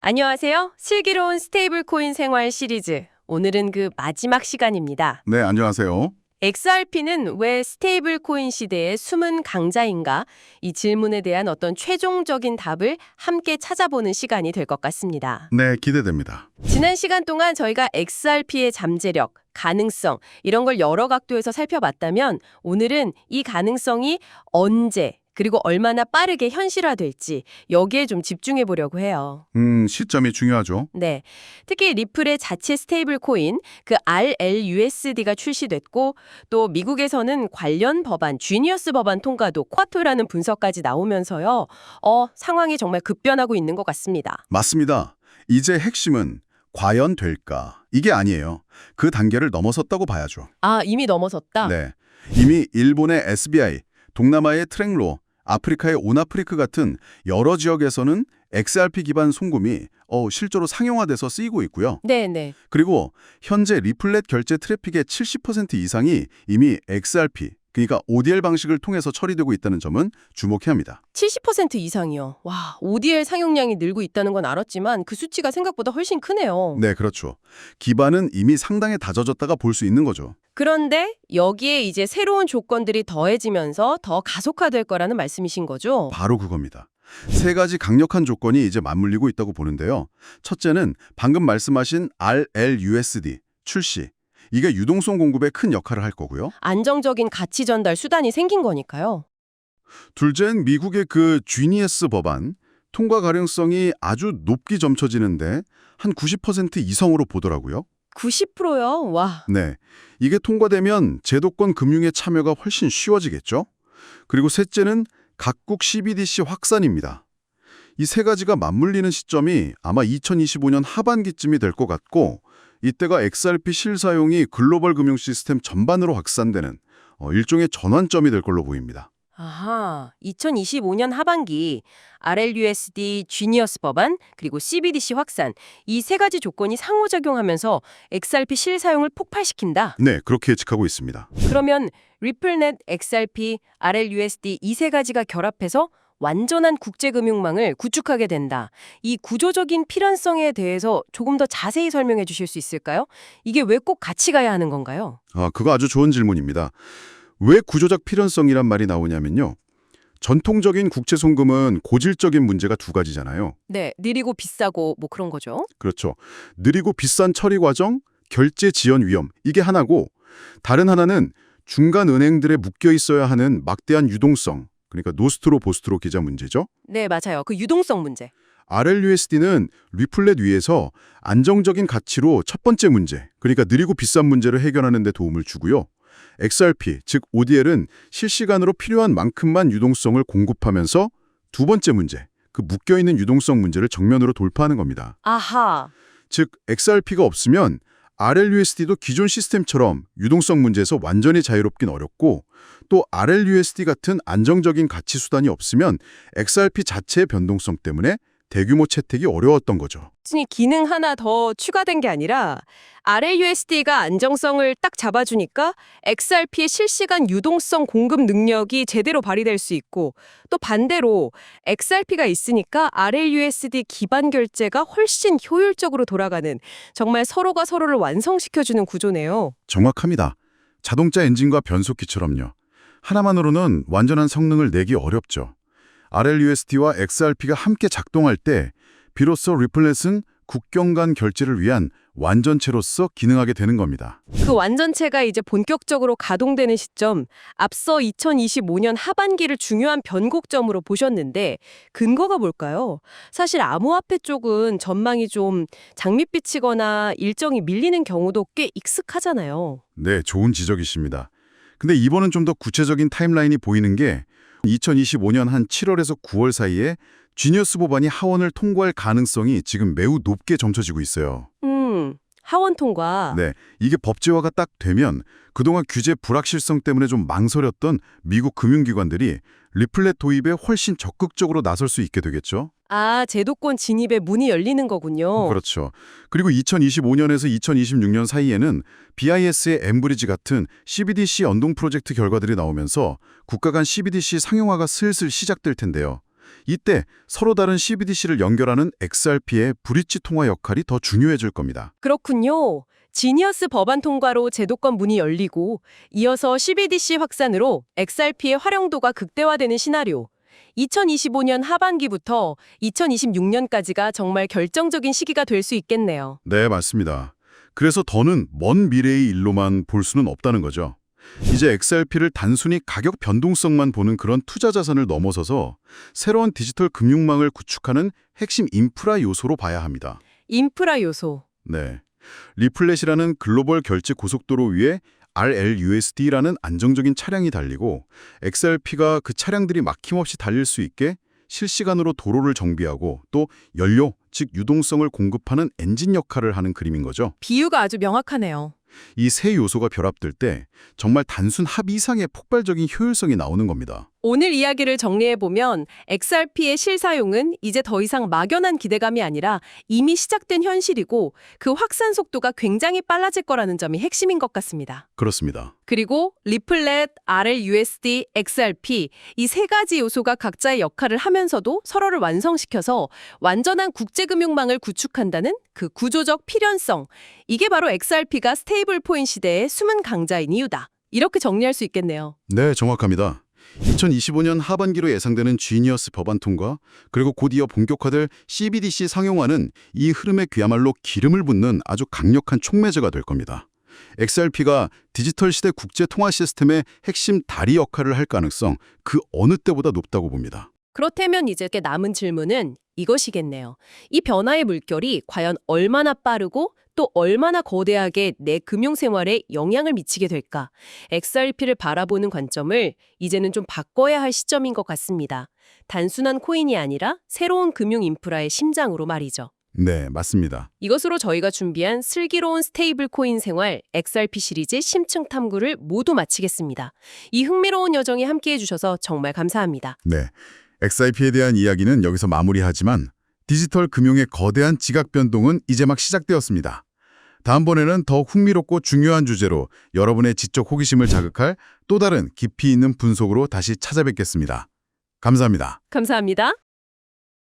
안녕하세요. 슬기로운 스테이블 코인 생활 시리즈. 오늘은 그 마지막 시간입니다. 네, 안녕하세요. XRP는 왜 스테이블 코인 시대의 숨은 강자인가? 이 질문에 대한 어떤 최종적인 답을 함께 찾아보는 시간이 될 것 같습니다. 네, 기대됩니다. 지난 시간 동안 저희가 XRP의 잠재력, 가능성, 이런 걸 여러 각도에서 살펴봤다면 오늘은 이 가능성이 언제, 그리고 얼마나 빠르게 현실화될지 여기에 좀 집중해 보려고 해요. 시점이 중요하죠. 네. 특히 리플의 자체 스테이블 코인, 그 RLUSD가 출시됐고 또 미국에서는 관련 법안, 지니어스 법안 통과도 코앞이라는 분석까지 나오면서요. 상황이 정말 급변하고 있는 것 같습니다. 맞습니다. 이제 핵심은 과연 될까? 이게 아니에요. 그 단계를 넘어섰다고 봐야죠. 아, 이미 넘어섰다? 네. 이미 일본의 SBI, 동남아의 트랙로, 아프리카의 온아프리크 같은 여러 지역에서는 XRP 기반 송금이 실제로 상용화돼서 쓰이고 있고요. 네네. 그리고 현재 리플렛 결제 트래픽의 70% 이상이 이미 XRP, 그러니까 ODL 방식을 통해서 처리되고 있다는 점은 주목해야 합니다. 70% 이상이요. 와, ODL 상용량이 늘고 있다는 건 알았지만 그 수치가 생각보다 훨씬 크네요. 네, 그렇죠. 기반은 이미 상당히 다져졌다가 볼 수 있는 거죠. 그런데 여기에 이제 새로운 조건들이 더해지면서 더 가속화될 거라는 말씀이신 거죠? 바로 그겁니다. 세 가지 강력한 조건이 이제 맞물리고 있다고 보는데요. 첫째는 방금 말씀하신 RLUSD 출시. 이게 유동성 공급에 큰 역할을 할 거고요. 안정적인 가치 전달 수단이 생긴 거니까요. 둘째는 미국의 그 지니어스 법안 통과 가능성이 아주 높게 점쳐지는데 한 90% 이상으로 보더라고요. 90%요? 와. 네, 이게 통과되면 제도권 금융의 참여가 훨씬 쉬워지겠죠. 그리고 셋째는 각국 CBDC 확산입니다. 이 세 가지가 맞물리는 시점이 아마 2025년 하반기쯤이 될 것 같고 이때가 XRP 실사용이 글로벌 금융 시스템 전반으로 확산되는 일종의 전환점이 될 걸로 보입니다. 아하, 2025년 하반기 RLUSD 지니어스 법안 그리고 CBDC 확산 이 세 가지 조건이 상호작용하면서 XRP 실사용을 폭발시킨다. 네, 그렇게 예측하고 있습니다. 그러면 리플넷, XRP, RLUSD 이 세 가지가 결합해서 완전한 국제금융망을 구축하게 된다. 이 구조적인 필연성에 대해서 조금 더 자세히 설명해 주실 수 있을까요? 이게 왜 꼭 같이 가야 하는 건가요? 그거 아주 좋은 질문입니다. 왜 구조적 필연성이란 말이 나오냐면요. 전통적인 국채 송금은 고질적인 문제가 두 가지잖아요. 네, 느리고 비싸고 뭐 그런 거죠. 그렇죠. 느리고 비싼 처리 과정, 결제 지연 위험, 이게 하나고 다른 하나는 중간 은행들에 묶여 있어야 하는 막대한 유동성, 그러니까 노스트로 보스트로 계좌 문제죠. 네, 맞아요. 그 유동성 문제. RLUSD는 리플렛 위에서 안정적인 가치로 첫 번째 문제, 그러니까 느리고 비싼 문제를 해결하는 데 도움을 주고요. XRP, 즉 ODL은 실시간으로 필요한 만큼만 유동성을 공급하면서 두 번째 문제, 그 묶여있는 유동성 문제를 정면으로 돌파하는 겁니다. 아하. 즉 XRP가 없으면 RLUSD도 기존 시스템처럼 유동성 문제에서 완전히 자유롭긴 어렵고 또 RLUSD 같은 안정적인 가치 수단이 없으면 XRP 자체의 변동성 때문에 대규모 채택이 어려웠던 거죠. 이 기능 하나 더 추가된 게 아니라 RLUSD가 안정성을 딱 잡아주니까 XRP의 실시간 유동성 공급 능력이 제대로 발휘될 수 있고 또 반대로 XRP가 있으니까 RLUSD 기반 결제가 훨씬 효율적으로 돌아가는 정말 서로가 서로를 완성시켜주는 구조네요. 정확합니다. 자동차 엔진과 변속기처럼요. 하나만으로는 완전한 성능을 내기 어렵죠. RLUSD와 XRP가 함께 작동할 때 비로소 리플렛은 국경 간 결제를 위한 완전체로서 기능하게 되는 겁니다. 그 완전체가 이제 본격적으로 가동되는 시점, 앞서 2025년 하반기를 중요한 변곡점으로 보셨는데 근거가 뭘까요? 사실 암호화폐 쪽은 전망이 좀 장밋빛이거나 일정이 밀리는 경우도 꽤 익숙하잖아요. 네, 좋은 지적이십니다. 근데 이번은 좀 더 구체적인 타임라인이 보이는 게 2025년 한 7월에서 9월 사이에 지니어스 법안이 하원을 통과할 가능성이 지금 매우 높게 점쳐지고 있어요. 하원 통과. 네, 이게 법제화가 딱 되면 그동안 규제 불확실성 때문에 좀 망설였던 미국 금융기관들이 리플렛 도입에 훨씬 적극적으로 나설 수 있게 되겠죠. 아, 제도권 진입에 문이 열리는 거군요. 그렇죠. 그리고 2025년에서 2026년 사이에는 BIS의 엠브리지 같은 CBDC 연동 프로젝트 결과들이 나오면서 국가 간 CBDC 상용화가 슬슬 시작될 텐데요. 이때 서로 다른 CBDC를 연결하는 XRP의 브릿지 통화 역할이 더 중요해질 겁니다. 그렇군요. 지니어스 법안 통과로 제도권 문이 열리고 이어서 CBDC 확산으로 XRP의 활용도가 극대화되는 시나리오. 2025년 하반기부터 2026년까지가 정말 결정적인 시기가 될 수 있겠네요. 네, 맞습니다. 그래서 더는 먼 미래의 일로만 볼 수는 없다는 거죠. 이제 XRP를 단순히 가격 변동성만 보는 그런 투자 자산을 넘어서서 새로운 디지털 금융망을 구축하는 핵심 인프라 요소로 봐야 합니다. 인프라 요소. 네. 리플렛이라는 글로벌 결제 고속도로 위에 RLUSD라는 안정적인 차량이 달리고 XRP가 그 차량들이 막힘없이 달릴 수 있게 실시간으로 도로를 정비하고 또 연료, 즉 유동성을 공급하는 엔진 역할을 하는 그림인 거죠. 비유가 아주 명확하네요. 이 세 요소가 결합될 때 정말 단순 합 이상의 폭발적인 효율성이 나오는 겁니다. 오늘 이야기를 정리해보면 XRP의 실사용은 이제 더 이상 막연한 기대감이 아니라 이미 시작된 현실이고 그 확산 속도가 굉장히 빨라질 거라는 점이 핵심인 것 같습니다. 그렇습니다. 그리고 리플렛, RLUSD, XRP 이 세 가지 요소가 각자의 역할을 하면서도 서로를 완성시켜서 완전한 국제금융망을 구축한다는 그 구조적 필연성. 이게 바로 XRP가 스테이블 코인 시대의 숨은 강자인 이유다. 이렇게 정리할 수 있겠네요. 네, 정확합니다. 2025년 하반기로 예상되는 지니어스 법안 통과, 그리고 곧이어 본격화될 CBDC 상용화는 이 흐름에 그야말로 기름을 붓는 아주 강력한 촉매제가 될 겁니다. XRP가 디지털 시대 국제 통화 시스템의 핵심 다리 역할을 할 가능성 그 어느 때보다 높다고 봅니다. 그렇다면 이제 남은 질문은 이것이겠네요. 이 변화의 물결이 과연 얼마나 빠르고 또 얼마나 거대하게 내 금융생활에 영향을 미치게 될까? XRP를 바라보는 관점을 이제는 좀 바꿔야 할 시점인 것 같습니다. 단순한 코인이 아니라 새로운 금융 인프라의 심장으로 말이죠. 네, 맞습니다. 이것으로 저희가 준비한 슬기로운 스테이블 코인 생활 XRP 시리즈 심층 탐구를 모두 마치겠습니다. 이 흥미로운 여정에 함께해 주셔서 정말 감사합니다. 네, XRP에 대한 이야기는 여기서 마무리하지만 디지털 금융의 거대한 지각 변동은 이제 막 시작되었습니다. 다음번에는 더 흥미롭고 중요한 주제로 여러분의 지적 호기심을 자극할 또 다른 깊이 있는 분석으로 다시 찾아뵙겠습니다. 감사합니다. 감사합니다.